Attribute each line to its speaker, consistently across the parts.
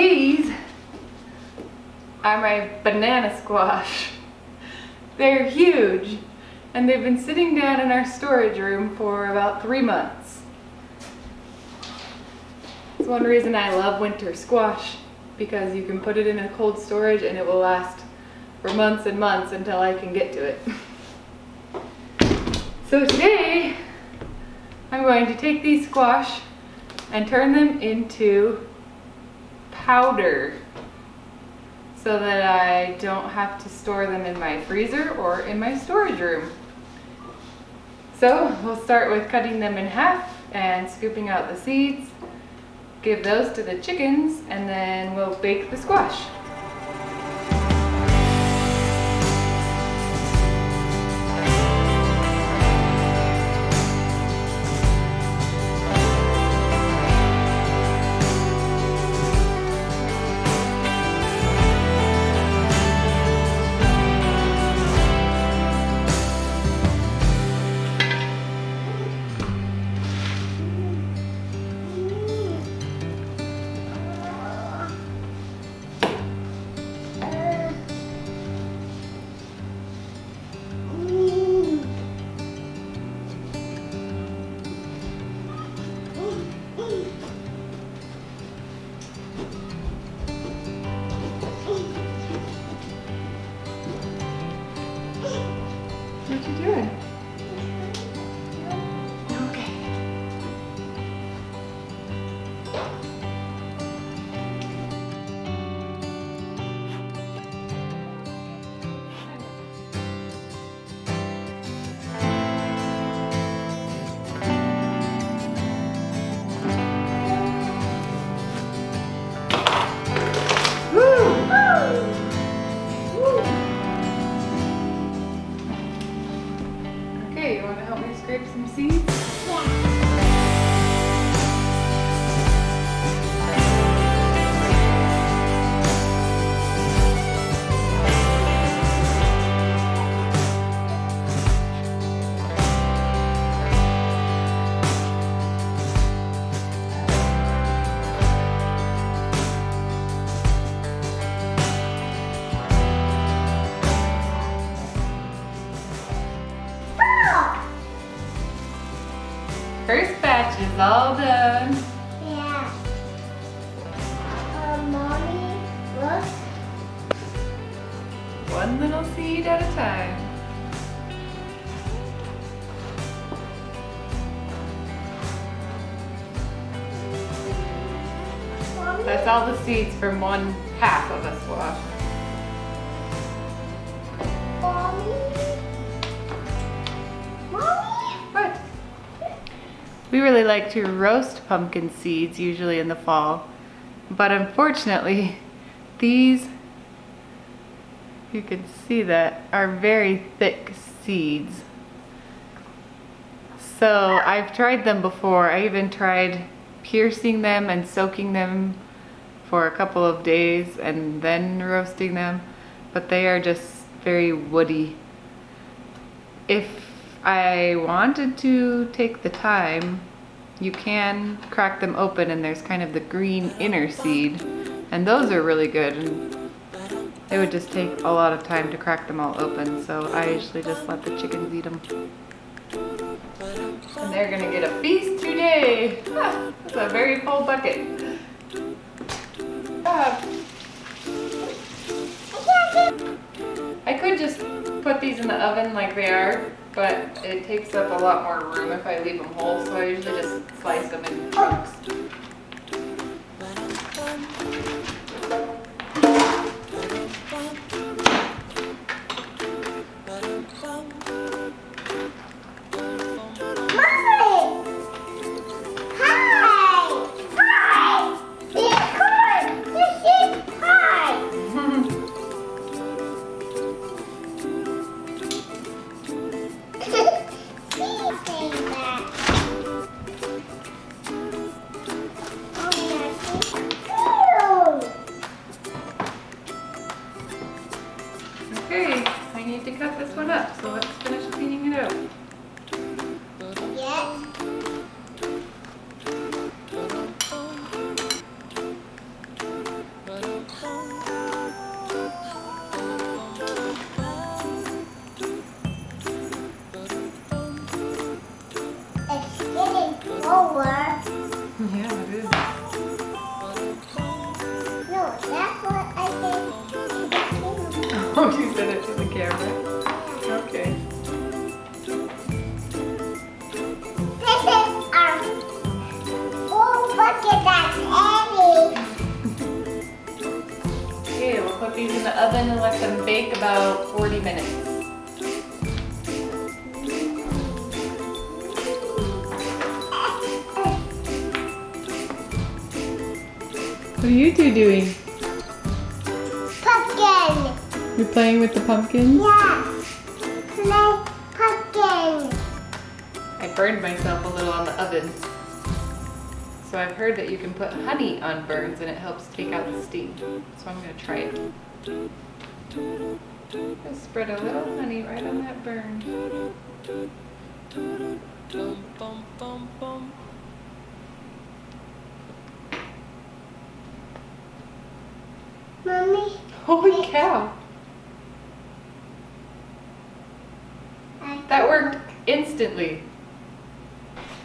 Speaker 1: these are my banana squash. They're huge, and they've been sitting down in our storage room for about 3 months. It's one reason I love winter squash, because you can put it in a cold storage and it will last for months and months until I can get to it. So today, I'm going to take these squash and turn them into powder so that I don't have to store them in my freezer or in my storage room. So we'll start with cutting them in half and scooping out the seeds, give those to the chickens, and then we'll bake the squash. What you doing? Okay. Okay, you want to help me scrape some seeds? First batch is all done.
Speaker 2: Yeah. Mommy, look.
Speaker 1: One little seed at a time.
Speaker 2: Mommy.
Speaker 1: That's all the seeds from one half of a squash. What? We really like to roast pumpkin seeds, usually in the fall, but unfortunately, these, you can see that, are very thick seeds. So I've tried them before. I even tried piercing them and soaking them for a couple of days and then roasting them, but they are just very woody. If I wanted to take the time, you can crack them open and there's kind of the green inner seed, and those are really good, and it would just take a lot of time to crack them all open, so I usually just let the chickens eat them. And they're gonna get a feast today. Ah, that's a very full bucket. I could just put these in the oven like they are, but it takes up a lot more room if I leave them whole, so I usually just slice them in chunks. Won't you send it to the camera? Okay.
Speaker 2: This is our. Oh, look at that egg.
Speaker 1: Okay, we'll put these in the oven and let them bake about 40 minutes. What are you two doing?
Speaker 2: Pumpkin.
Speaker 1: You're playing with the pumpkins?
Speaker 2: Yeah. Play pumpkin.
Speaker 1: I burned myself a little on the oven. So I've heard that you can put honey on burns and it helps take out the steam. So I'm gonna try it. Just spread a little honey right on that burn.
Speaker 2: Mommy.
Speaker 1: Holy cow! That worked instantly.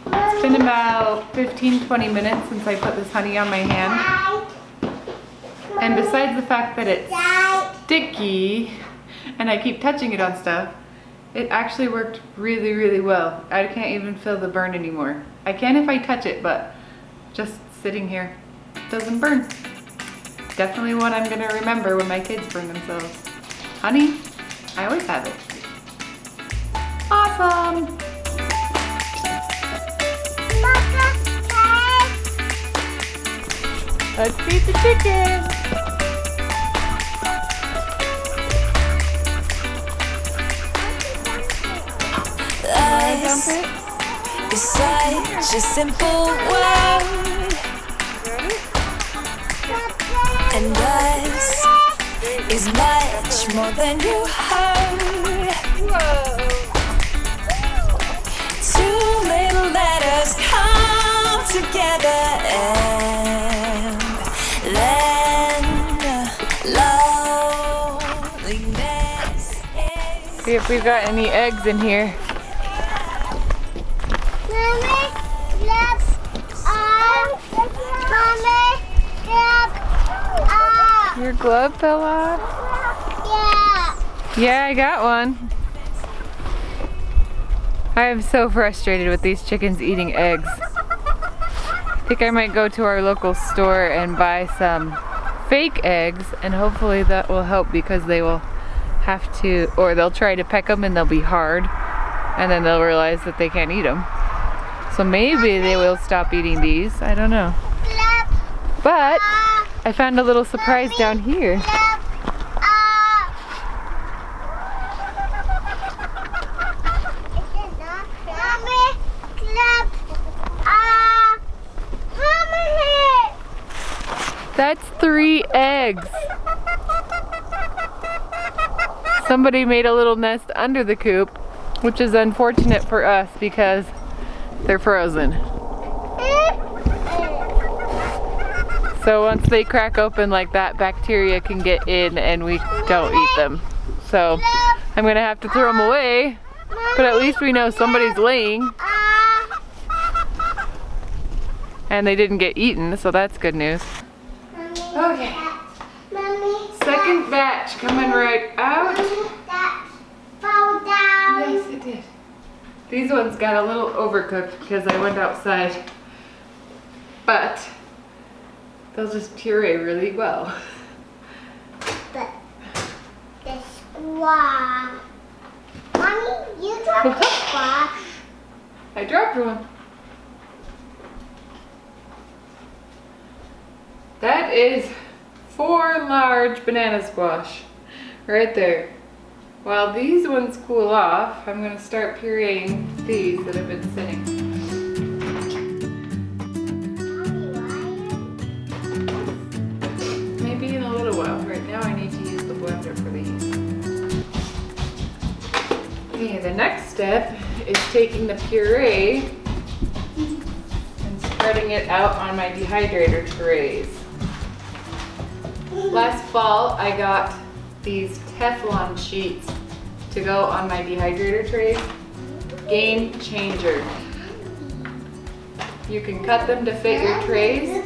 Speaker 1: It's been about 15-20 minutes since I put this honey on my hand. And besides the fact that it's sticky and I keep touching it on stuff, it actually worked really, really well. I can't even feel the burn anymore. I can if I touch it, but just sitting here doesn't burn. Definitely one I'm gonna remember when my kids burn themselves. Honey, I always have it. Awesome! Let's feed the chicken!
Speaker 3: Life is such a simple word, and us is much more than you heard. Two little letters come together, and then loneliness is.
Speaker 1: See if we've got any eggs in here.
Speaker 2: Mommy, look Mommy, look
Speaker 1: Your glove fell off?
Speaker 2: Yeah.
Speaker 1: Yeah, I got one. I am so frustrated with these chickens eating eggs. I think I might go to our local store and buy some fake eggs, and hopefully that will help, because they will have to, or they'll try to peck them and they'll be hard, and then they'll realize that they can't eat them. So maybe they will stop eating these, I don't know. But I found a little surprise down here. That's 3 eggs. Somebody made a little nest under the coop, which is unfortunate for us because they're frozen. So once they crack open like that, bacteria can get in and we don't eat them. So I'm gonna have to throw them away, but at least we know somebody's laying and they didn't get eaten, so that's good news. Okay, second batch coming right out.
Speaker 2: That fall down.
Speaker 1: Yes, it did. These ones got a little overcooked because I went outside, but they'll just puree really well.
Speaker 2: But the squash. Mommy, you dropped the squash.
Speaker 1: I dropped one. That is 4 large banana squash right there. While these ones cool off, I'm gonna start pureeing these that have been sitting. Maybe in a little while. Right now I need to use the blender for these. Okay, the next step is taking the puree and spreading it out on my dehydrator trays. Last fall, I got these Teflon sheets to go on my dehydrator trays. Game changer. You can cut them to fit your trays.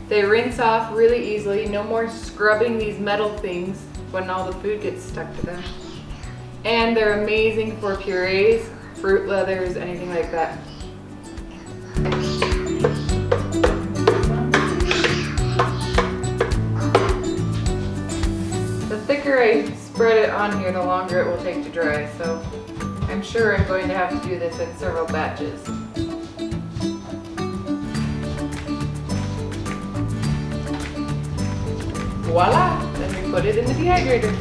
Speaker 1: They rinse off really easily. No more scrubbing these metal things. when all the food gets stuck to them. And they're amazing for purees, fruit leathers, anything like that. The thicker I spread it on here, the longer it will take to dry. So I'm sure I'm going to have to do this in several batches. Voila! Then we put it in the dehydrator.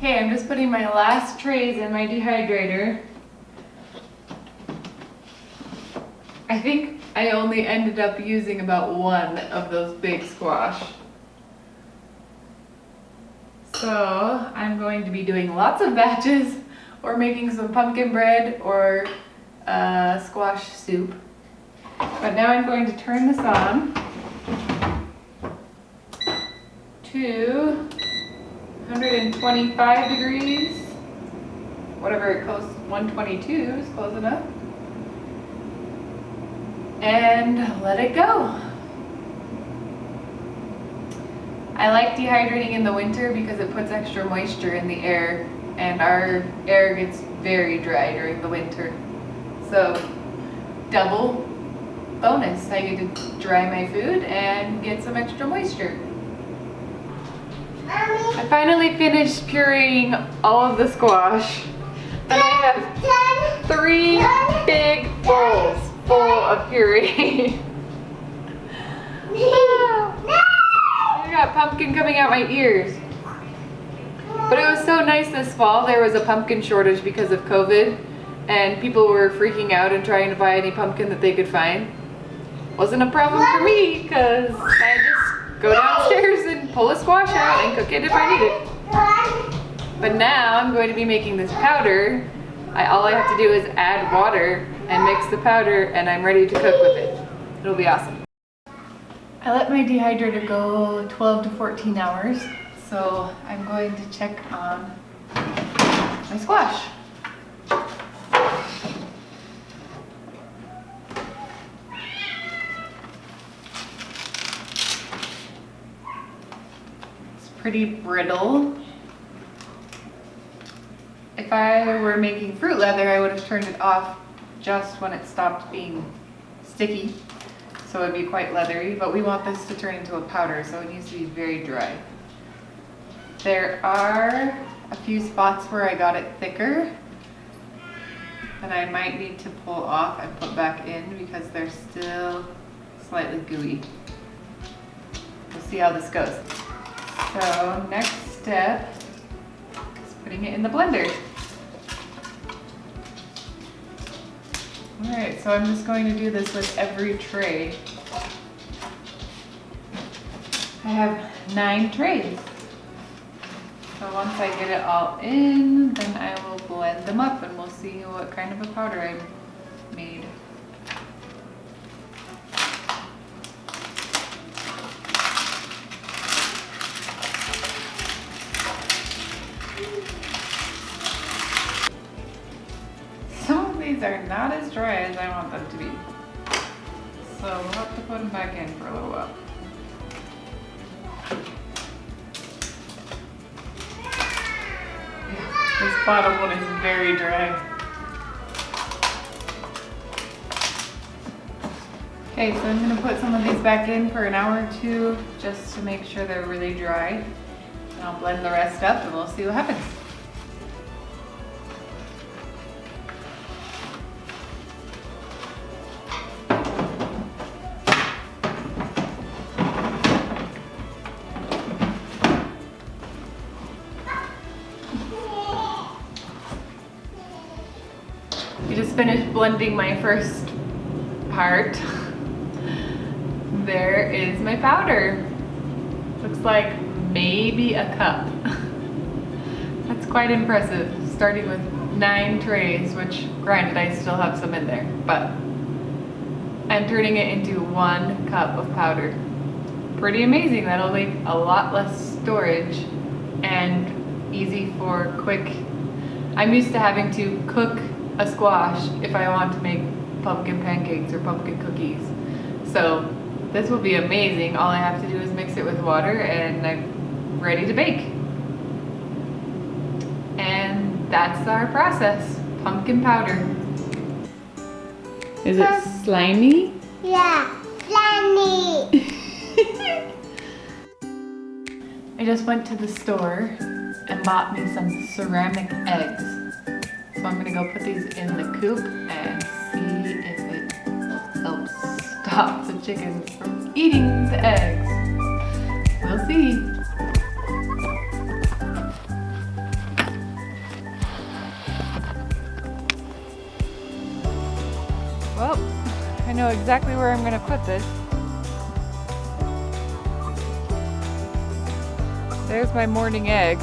Speaker 1: Okay, I'm just putting my last trays in my dehydrator. I think I only ended up using about one of those big squash. So I'm going to be doing lots of batches or making some pumpkin bread or squash soup. But now I'm going to turn this on to 125 degrees, whatever it goes, 122 is close enough. And let it go. I like dehydrating in the winter because it puts extra moisture in the air, and our air gets very dry during the winter. So double bonus, I get to dry my food and get some extra moisture. I finally finished pureeing all of the squash, and I have 3 big bowls full of puree. I got pumpkin coming out my ears. But it was so nice this fall. There was a pumpkin shortage because of COVID, and people were freaking out and trying to buy any pumpkin that they could find. Wasn't a problem for me because I just go downstairs and pull a squash out and cook it if I need it. But now I'm going to be making this powder. All I have to do is add water and mix the powder, and I'm ready to cook with it. It'll be awesome. I let my dehydrator go 12 to 14 hours, so I'm going to check on my squash. It's pretty brittle. If I were making fruit leather, I would have turned it off just when it stopped being sticky, so it'd be quite leathery, but we want this to turn into a powder, so it needs to be very dry. There are a few spots where I got it thicker that I might need to pull off and put back in because they're still slightly gooey. We'll see how this goes. So next step is putting it in the blender. Alright, so I'm just going to do this with every tray. I have 9 trays. So once I get it all in, then I will blend them up and we'll see what kind of a powder I made. These are not as dry as I want them to be. So we'll have to put them back in for a little while. Yeah, this bottom one is very dry. Okay, so I'm gonna put some of these back in for an hour or two just to make sure they're really dry. And I'll blend the rest up and we'll see what happens. I just finished blending my first part. There is my powder. Looks like maybe a cup. That's quite impressive, starting with 9 trays, which granted I still have some in there, but I'm turning it into 1 cup of powder. Pretty amazing. That'll make a lot less storage and easy for quick. I'm used to having to cook a squash if I want to make pumpkin pancakes or pumpkin cookies. So this will be amazing. All I have to do is mix it with water and I'm ready to bake. And that's our process. Pumpkin powder. Is it slimy?
Speaker 2: Yeah, slimy.
Speaker 1: I just went to the store and bought me some ceramic eggs. So I'm gonna go put these in the coop and see if it helps stop the chickens from eating the eggs. We'll see. Well, I know exactly where I'm gonna put this. There's my morning egg.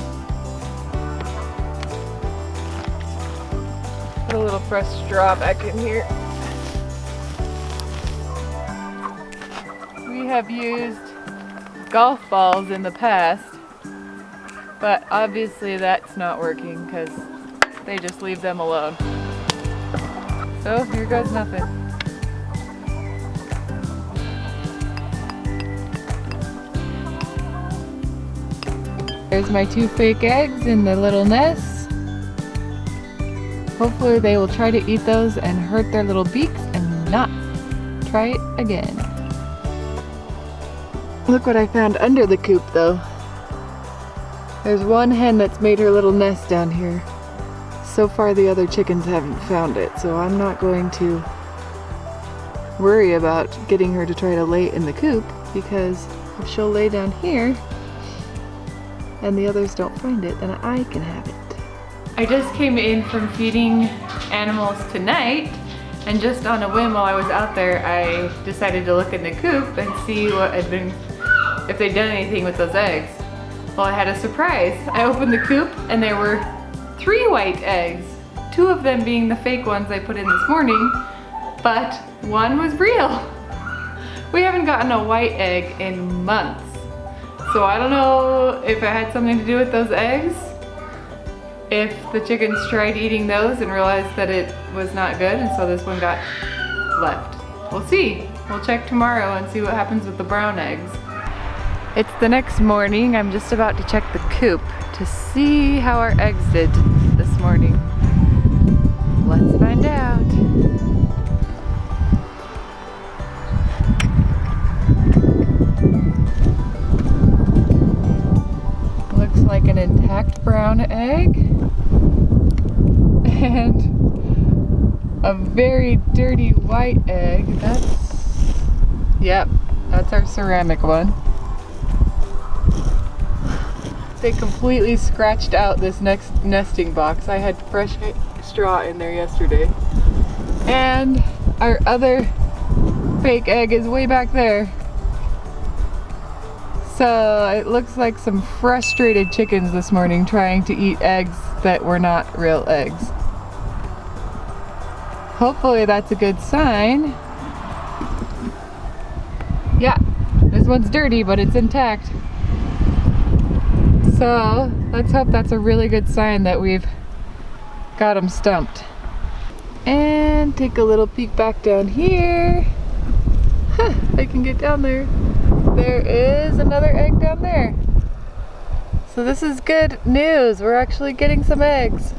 Speaker 1: Put a little fresh straw back in here. We have used golf balls in the past, but obviously that's not working because they just leave them alone. So here goes nothing. There's my 2 fake eggs in the little nest. Hopefully they will try to eat those and hurt their little beaks and not try it again. Look what I found under the coop though. There's one hen that's made her little nest down here. So far the other chickens haven't found it, so I'm not going to worry about getting her to try to lay in the coop, because if she'll lay down here and the others don't find it, then I can have it. I just came in from feeding animals tonight, and just on a whim while I was out there, I decided to look in the coop and see what had been, if they'd done anything with those eggs. Well, I had a surprise. I opened the coop and there were 3 white eggs, 2 of them being the fake ones I put in this morning, but 1 was real. We haven't gotten a white egg in months. So I don't know if it had something to do with those eggs, if the chickens tried eating those and realized that it was not good, and so this one got left. We'll see. We'll check tomorrow and see what happens with the brown eggs. It's the next morning. I'm just about to check the coop to see how our eggs did this morning. Let's find out. Looks like an intact brown egg and a very dirty white egg. Yep, that's our ceramic one. They completely scratched out this next nesting box. I had fresh straw in there yesterday. And our other fake egg is way back there. So it looks like some frustrated chickens this morning trying to eat eggs that were not real eggs. Hopefully that's a good sign. Yeah, this one's dirty, but it's intact. So let's hope that's a really good sign that we've got them stumped. And take a little peek back down here. Huh, I can get down there. There is another egg down there. So this is good news. We're actually getting some eggs.